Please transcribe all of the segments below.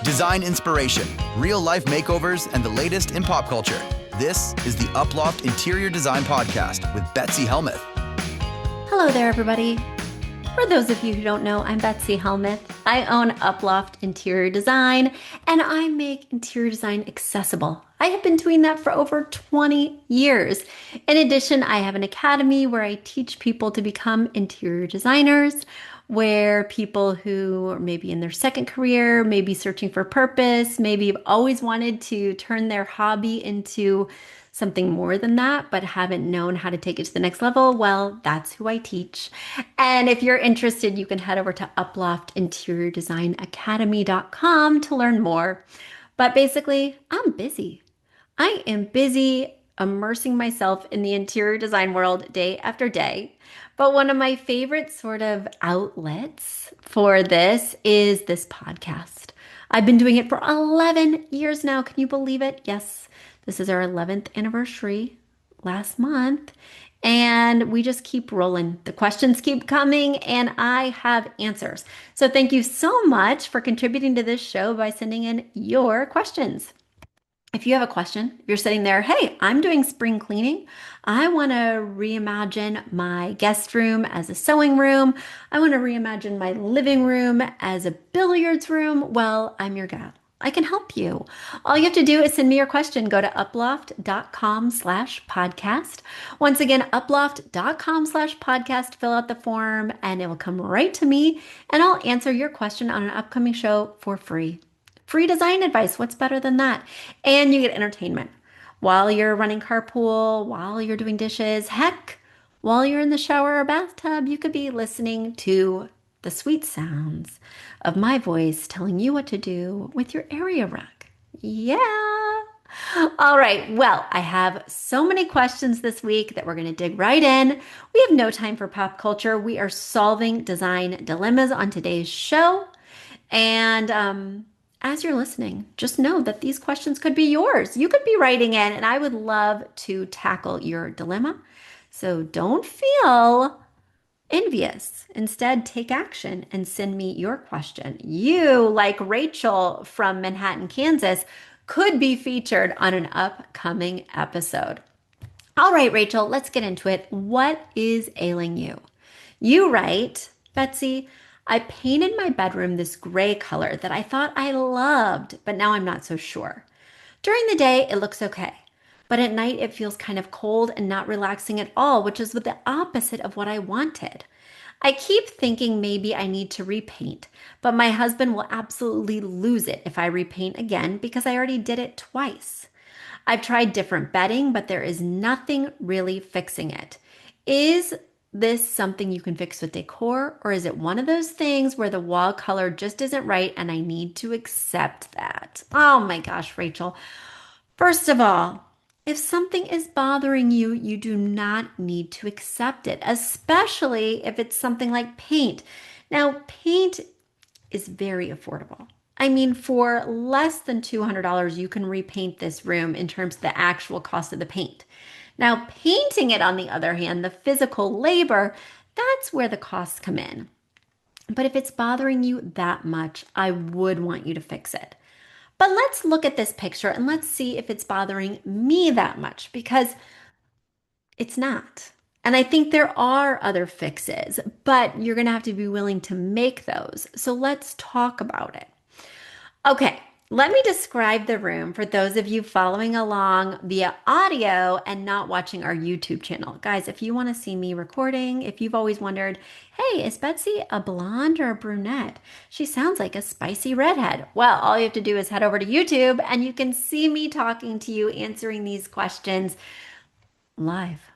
Design inspiration, real-life makeovers, and the latest in pop culture. This is the Uploft Interior Design Podcast with Betsy Helmuth. Hello there, everybody. For those of you who don't know, I'm Betsy Helmuth. I own Uploft Interior Design, and I make interior design accessible. I have been doing that for over 20 years. In addition, I have an academy where I teach people to become interior designers, where people who are maybe in their second career, maybe searching for purpose, maybe have always wanted to turn their hobby into something more than that, but haven't known how to take it to the next level, well, that's who I teach. And if you're interested, you can head over to uploftinteriordesignacademy.com to learn more. But basically, I'm busy. I am busy immersing myself in the interior design world day after day. But one of my favorite sort of outlets for this is this podcast. I've been doing it for 11 years now. Can you believe it? Yes. This is our 11th anniversary last month, and we just keep rolling. The questions keep coming, and I have answers. So thank you so much for contributing to this show by sending in your questions. If you have a question, if you're sitting there, hey, I'm doing spring cleaning. I want to reimagine my guest room as a sewing room. I want to reimagine my living room as a billiards room. Well, I'm your gal. I can help you. All you have to do is send me your question. Go to uploft.com/podcast. Once again, uploft.com/podcast. Fill out the form and it will come right to me and I'll answer your question on an upcoming show for free. Free design advice. What's better than that? And you get entertainment while you're running carpool, while you're doing dishes. Heck, while you're in the shower or bathtub, you could be listening to the sweet sounds of my voice telling you what to do with your area rug. Yeah. All right. Well, I have so many questions this week that we're going to dig right in. We have no time for pop culture. We are solving design dilemmas on today's show. And as you're listening, just know that these questions could be yours. You could be writing in, and I would love to tackle your dilemma. So don't feel envious. Instead, take action and send me your question. You, like Rachel from Manhattan, Kansas, could be featured on an upcoming episode. All right, Rachel, let's get into it. What is ailing you? You write, Betsy, I painted my bedroom this gray color that I thought I loved, but now I'm not so sure. During the day, it looks okay. But at night, it feels kind of cold and not relaxing at all, which is the opposite of what I wanted. I keep thinking maybe I need to repaint, but my husband will absolutely lose it if I repaint again because I already did it twice. I've tried different bedding, but there is nothing really fixing it. Is this something you can fix with decor, or is it one of those things where the wall color just isn't right and I need to accept that? Oh my gosh, Rachel. First of all, if something is bothering you, you do not need to accept it, especially if it's something like paint. Now, paint is very affordable. I mean, for less than $200, you can repaint this room in terms of the actual cost of the paint. Now, painting it, on the other hand, the physical labor, that's where the costs come in. But if it's bothering you that much, I would want you to fix it. But let's look at this picture and let's see if it's bothering me that much, because it's not. And I think there are other fixes, but you're going to have to be willing to make those. So let's talk about it. Okay, let me describe the room for those of you following along via audio and not watching our YouTube channel. Guys, if you want to see me recording, if you've always wondered, hey, is Betsy a blonde or a brunette? She sounds like a spicy redhead. Well, all you have to do is head over to YouTube and you can see me talking to you, answering these questions live,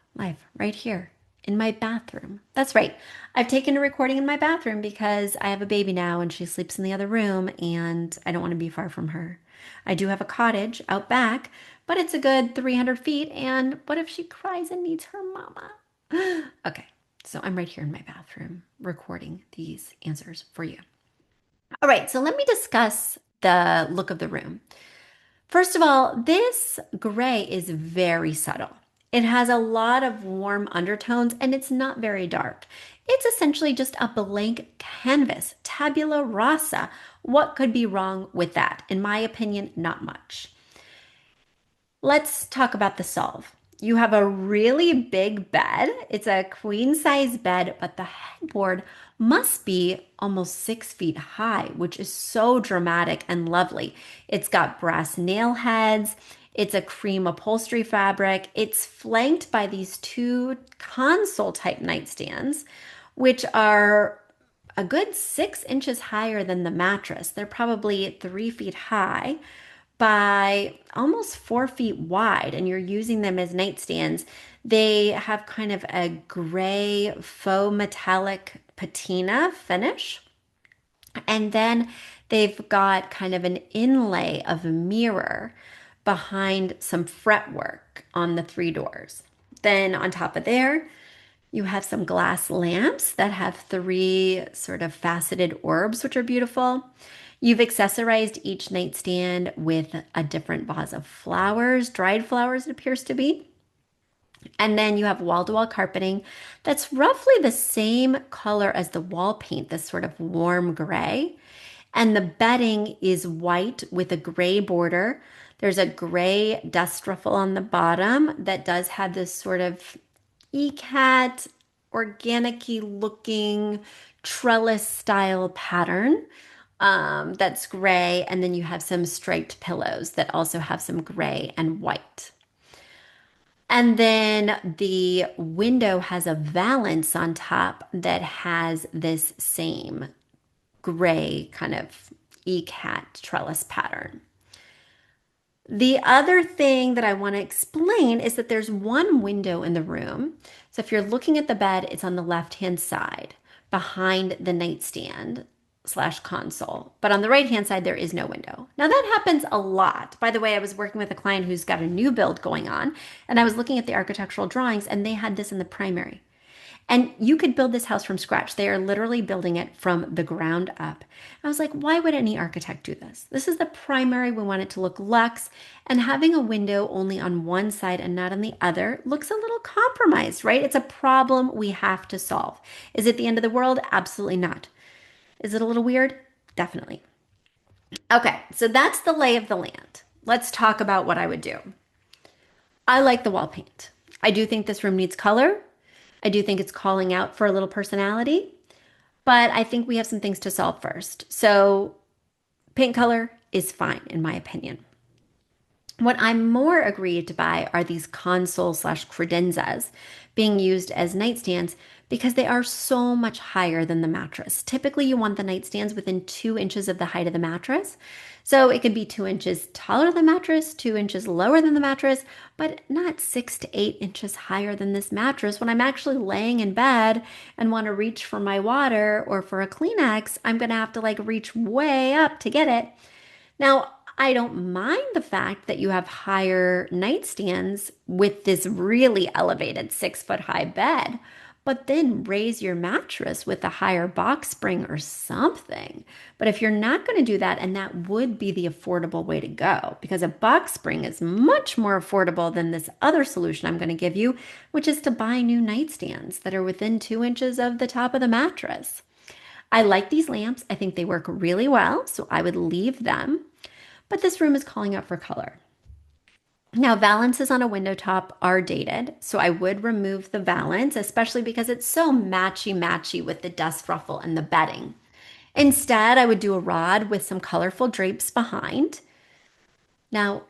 right here in my bathroom. That's right. I've taken a recording in my bathroom because I have a baby now and she sleeps in the other room and I don't want to be far from her. I do have a cottage out back, but it's a good 300 feet. And what if she cries and needs her mama? Okay, so I'm right here in my bathroom recording these answers for you. All right, so let me discuss the look of the room. First of all, this gray is very subtle. It has a lot of warm undertones and it's not very dark. It's essentially just a blank canvas, tabula rasa. What could be wrong with that? In my opinion, not much. Let's talk about the solve. You have a really big bed. It's a queen size bed, but the headboard must be almost 6 feet high, which is so dramatic and lovely. It's got brass nail heads. It's a cream upholstery fabric. It's flanked by these two console type nightstands, which are a good 6 inches higher than the mattress. They're probably 3 feet high by almost 4 feet wide, and you're using them as nightstands. They have kind of a gray faux metallic patina finish. And then they've got kind of an inlay of a mirror behind some fretwork on the three doors. Then on top of there, you have some glass lamps that have three sort of faceted orbs, which are beautiful. You've accessorized each nightstand with a different vase of flowers, dried flowers, it appears to be. And then you have wall-to-wall carpeting that's roughly the same color as the wall paint, this sort of warm gray. And the bedding is white with a gray border. There's a gray dust ruffle on the bottom that does have this sort of ECAT, organic-y looking trellis style pattern that's gray. And then you have some striped pillows that also have some gray and white. And then the window has a valance on top that has this same gray kind of ECAT trellis pattern. The other thing that I want to explain is that there's one window in the room. So if you're looking at the bed, it's on the left-hand side behind the nightstand slash console. But on the right-hand side, there is no window. Now that happens a lot. By the way, I was working with a client who's got a new build going on, and I was looking at the architectural drawings, and they had this in the primary. And you could build this house from scratch. They are literally building it from the ground up. I was like, why would any architect do this? This is the primary. We want it to look luxe. And having a window only on one side and not on the other looks a little compromised, right? It's a problem we have to solve. Is it the end of the world? Absolutely not. Is it a little weird? Definitely. Okay, so that's the lay of the land. Let's talk about what I would do. I like the wall paint. I do think this room needs color. I do think it's calling out for a little personality, but I think we have some things to solve first. So paint color is fine, in my opinion. What I'm more aggrieved by are these console slash credenzas being used as nightstands because they are so much higher than the mattress. Typically, you want the nightstands within 2 inches of the height of the mattress. So it could be 2 inches taller than the mattress, 2 inches lower than the mattress, but not 6 to 8 inches higher than this mattress. When I'm actually laying in bed and want to reach for my water or for a Kleenex, I'm going to have to like reach way up to get it. Now, I don't mind the fact that you have higher nightstands with this really elevated 6 foot high bed, but then raise your mattress with a higher box spring or something. But if you're not going to do that, and that would be the affordable way to go, because a box spring is much more affordable than this other solution I'm going to give you, which is to buy new nightstands that are within 2 inches of the top of the mattress. I like these lamps. I think they work really well, so I would leave them. But this room is calling out for color. Now, valances on a window top are dated, so I would remove the valance, especially because it's so matchy-matchy with the dust ruffle and the bedding. Instead, I would do a rod with some colorful drapes behind. Now,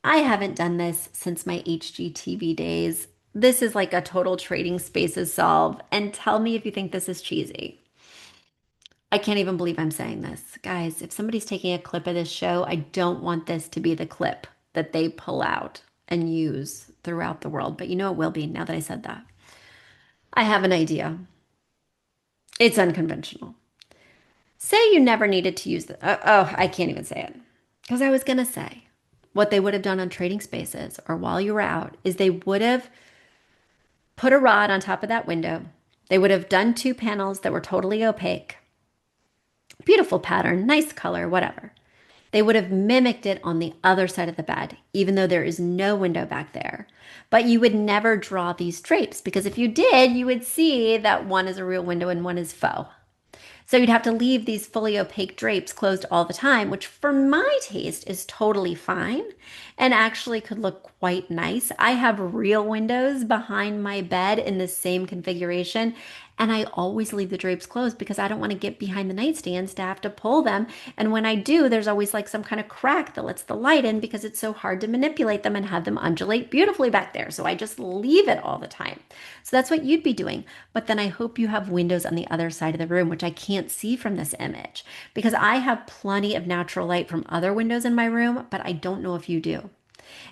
I haven't done this since my HGTV days. This is like a total trading spaces solve, and tell me if you think this is cheesy. I can't even believe I'm saying this. Guys, if somebody's taking a clip of this show, I don't want this to be the clip that they pull out and use throughout the world. But you know it will be now that I said that. I have an idea. It's unconventional. Say you never needed to use the, I can't even say it. Because I was going to say what they would have done on Trading Spaces or while you were out is they would have put a rod on top of that window. They would have done 2 panels that were totally opaque. Beautiful pattern, nice color, whatever. They would have mimicked it on the other side of the bed, even though there is no window back there. But you would never draw these drapes because if you did, you would see that one is a real window and one is faux. So you'd have to leave these fully opaque drapes closed all the time, which for my taste is totally fine and actually could look quite nice. I have real windows behind my bed in the same configuration, and I always leave the drapes closed because I don't want to get behind the nightstands to have to pull them. And when I do, there's always like some kind of crack that lets the light in because it's so hard to manipulate them and have them undulate beautifully back there. So I just leave it all the time. So that's what you'd be doing. But then I hope you have windows on the other side of the room, which I can't see from this image because I have plenty of natural light from other windows in my room, but I don't know if you do.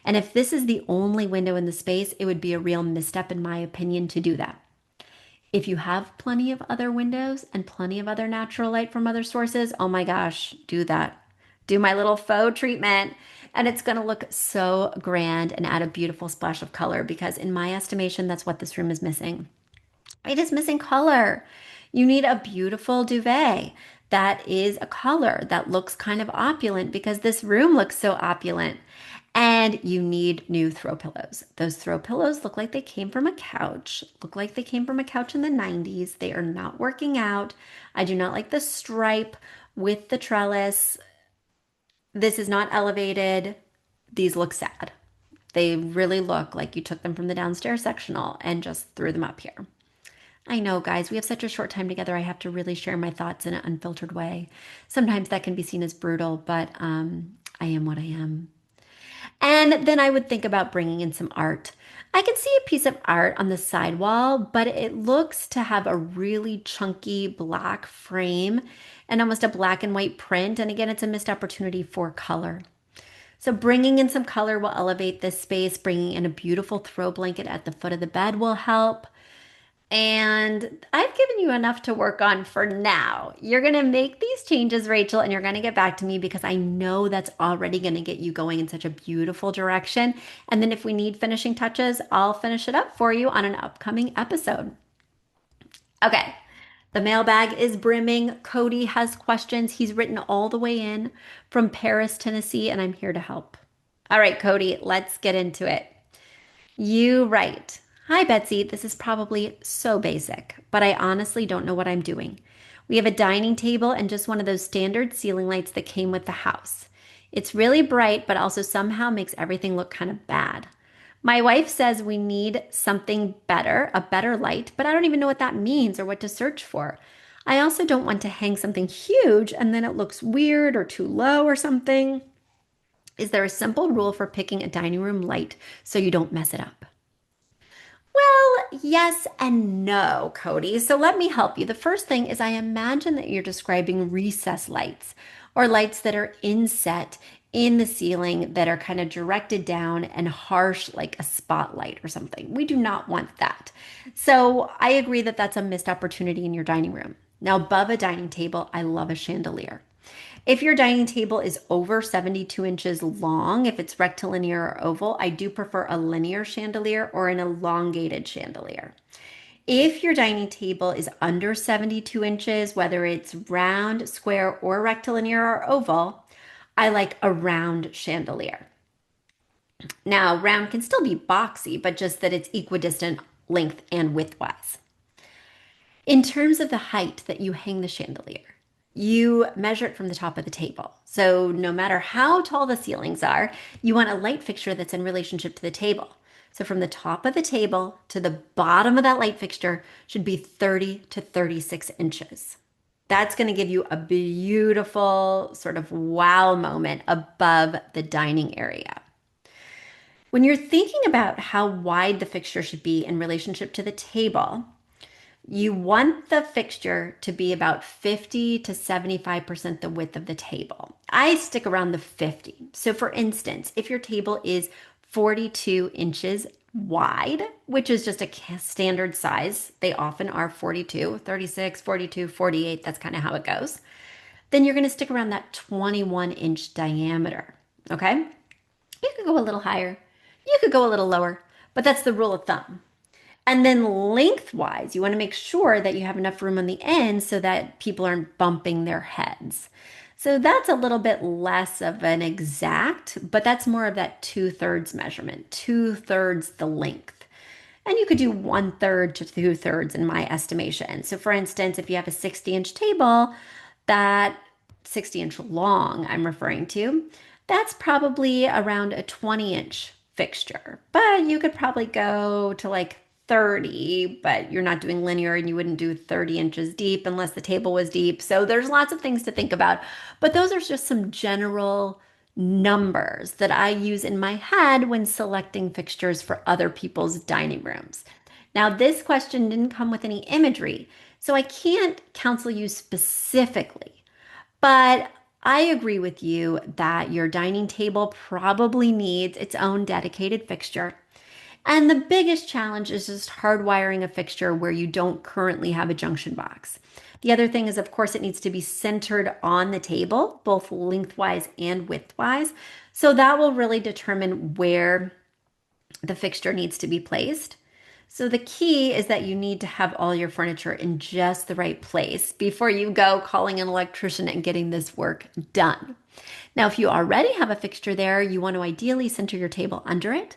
And if this is the only window in the space, it would be a real misstep, in my opinion, to do that. If you have plenty of other windows and plenty of other natural light from other sources, oh my gosh, do that. Do my little faux treatment, and it's going to look so grand and add a beautiful splash of color because, in my estimation, that's what this room is missing. It is missing color. You need a beautiful duvet that is a color that looks kind of opulent because this room looks so opulent. And you need new throw pillows. Those throw pillows look like they came from a couch, look like they came from a couch in the 90s. They are not working out. I do not like the stripe with the trellis. This is not elevated. These look sad. They really look like you took them from the downstairs sectional and just threw them up here. I know, guys, we have such a short time together. I have to really share my thoughts in an unfiltered way. Sometimes that can be seen as brutal, but I am what I am. And then I would think about bringing in some art. I can see a piece of art on the side wall, but it looks to have a really chunky black frame and almost a black and white print. And again, it's a missed opportunity for color. So bringing in some color will elevate this space. Bringing in a beautiful throw blanket at the foot of the bed will help. And I've given you enough to work on for now. You're going to make these changes, Rachel, and you're going to get back to me because I know that's already going to get you going in such a beautiful direction. And then if we need finishing touches, I'll finish it up for you on an upcoming episode. Okay, the mailbag is brimming. Cody has questions. He's written all the way in from Paris, Tennessee, and I'm here to help. All right, Cody, let's get into it. You write, "Hi, Betsy. This is probably so basic, but I honestly don't know what I'm doing. We have a dining table and just one of those standard ceiling lights that came with the house. It's really bright, but also somehow makes everything look kind of bad. My wife says we need something better, a better light, but I don't even know what that means or what to search for. I also don't want to hang something huge and then it looks weird or too low or something. Is there a simple rule for picking a dining room light so you don't mess it up?" Well, yes and no, Cody. So let me help you. The first thing is I imagine that you're describing recess lights or lights that are inset in the ceiling that are kind of directed down and harsh like a spotlight or something. We do not want that. So I agree that that's a missed opportunity in your dining room. Now, above a dining table, I love a chandelier. If your dining table is over 72 inches long, if it's rectilinear or oval, I do prefer a linear chandelier or an elongated chandelier. If your dining table is under 72 inches, whether it's round, square, or rectilinear or oval, I like a round chandelier. Now, round can still be boxy, but just that it's equidistant length and width-wise. In terms of the height that you hang the chandelier, you measure it from the top of the table. So no matter how tall the ceilings are, you want a light fixture that's in relationship to the table. So from the top of the table to the bottom of that light fixture should be 30 to 36 inches. That's going to give you a beautiful sort of wow moment above the dining area. When you're thinking about how wide the fixture should be in relationship to the table, you want the fixture to be about 50 to 75% the width of the table. I stick around the 50. So for instance, if your table is 42 inches wide, which is just a standard size, they often are 42, 36, 42, 48, that's kind of how it goes, then you're going to stick around that 21-inch diameter, okay? You could go a little higher, you could go a little lower, but that's the rule of thumb. And then lengthwise, you want to make sure that you have enough room on the end so that people aren't bumping their heads. So that's a little bit less of an exact, but that's more of that 2/3 measurement, 2/3 the length. And you could do 1/3 to 2/3 in my estimation. So for instance, if you have a 60-inch table, that 60-inch long I'm referring to, that's probably around a 20-inch fixture. But you could probably go to like 30, but you're not doing linear and you wouldn't do 30 inches deep unless the table was deep. So there's lots of things to think about. But those are just some general numbers that I use in my head when selecting fixtures for other people's dining rooms. Now, this question didn't come with any imagery, so I can't counsel you specifically, but I agree with you that your dining table probably needs its own dedicated fixture. And the biggest challenge is just hardwiring a fixture where you don't currently have a junction box. The other thing is, of course, it needs to be centered on the table, both lengthwise and widthwise. So that will really determine where the fixture needs to be placed. So the key is that you need to have all your furniture in just the right place before you go calling an electrician and getting this work done. Now, if you already have a fixture there, you want to ideally center your table under it.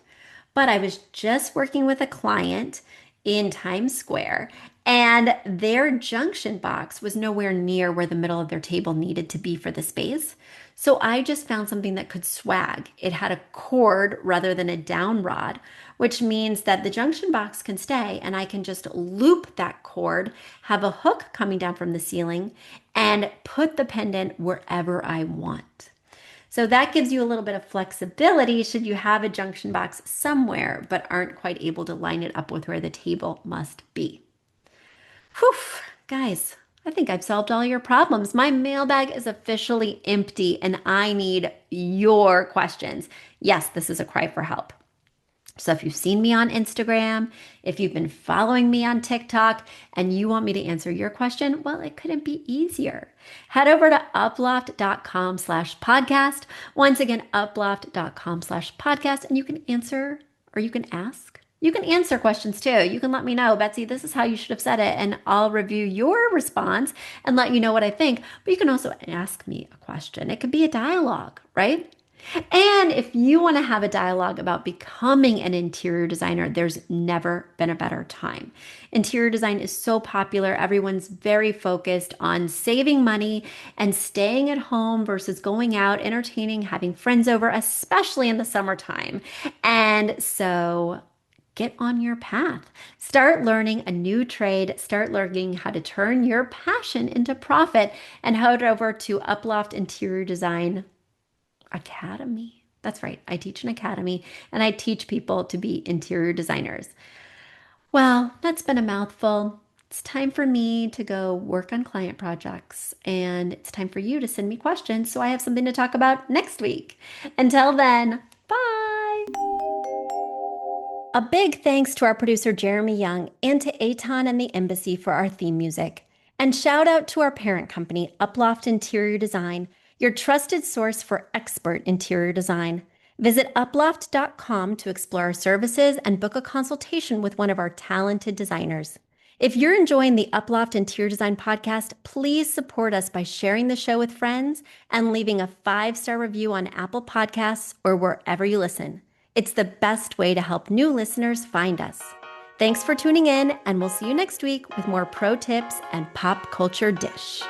But I was just working with a client in Times Square, and their junction box was nowhere near where the middle of their table needed to be for the space. So I just found something that could swag. It had a cord rather than a down rod, which means that the junction box can stay and I can just loop that cord, have a hook coming down from the ceiling, and put the pendant wherever I want. So that gives you a little bit of flexibility should you have a junction box somewhere but aren't quite able to line it up with where the table must be. Whew, guys, I think I've solved all your problems. My mailbag is officially empty and I need your questions. Yes, this is a cry for help. So if you've seen me on Instagram, if you've been following me on TikTok, and you want me to answer your question, well, it couldn't be easier. Head over to uploft.com/podcast. Once again, uploft.com/podcast, and you can answer or you can ask. You can answer questions too. You can let me know, Betsy, this is how you should have said it, and I'll review your response and let you know what I think. But you can also ask me a question. It could be a dialogue, right? And if you want to have a dialogue about becoming an interior designer, there's never been a better time. Interior design is so popular. Everyone's very focused on saving money and staying at home versus going out, entertaining, having friends over, especially in the summertime. And so get on your path. Start learning a new trade. Start learning how to turn your passion into profit, and head over to Uploft Interior Design Academy. That's right. I teach an academy and I teach people to be interior designers. Well, that's been a mouthful. It's time for me to go work on client projects, and it's time for you to send me questions so I have something to talk about next week. Until then, bye. A big thanks to our producer, Jeremy Young, and to Aton and the Embassy for our theme music. And shout out to our parent company, Uploft Interior Design, your trusted source for expert interior design. Visit uploft.com to explore our services and book a consultation with one of our talented designers. If you're enjoying the Uploft Interior Design Podcast, please support us by sharing the show with friends and leaving a 5-star review on Apple Podcasts or wherever you listen. It's the best way to help new listeners find us. Thanks for tuning in, and we'll see you next week with more pro tips and pop culture dish.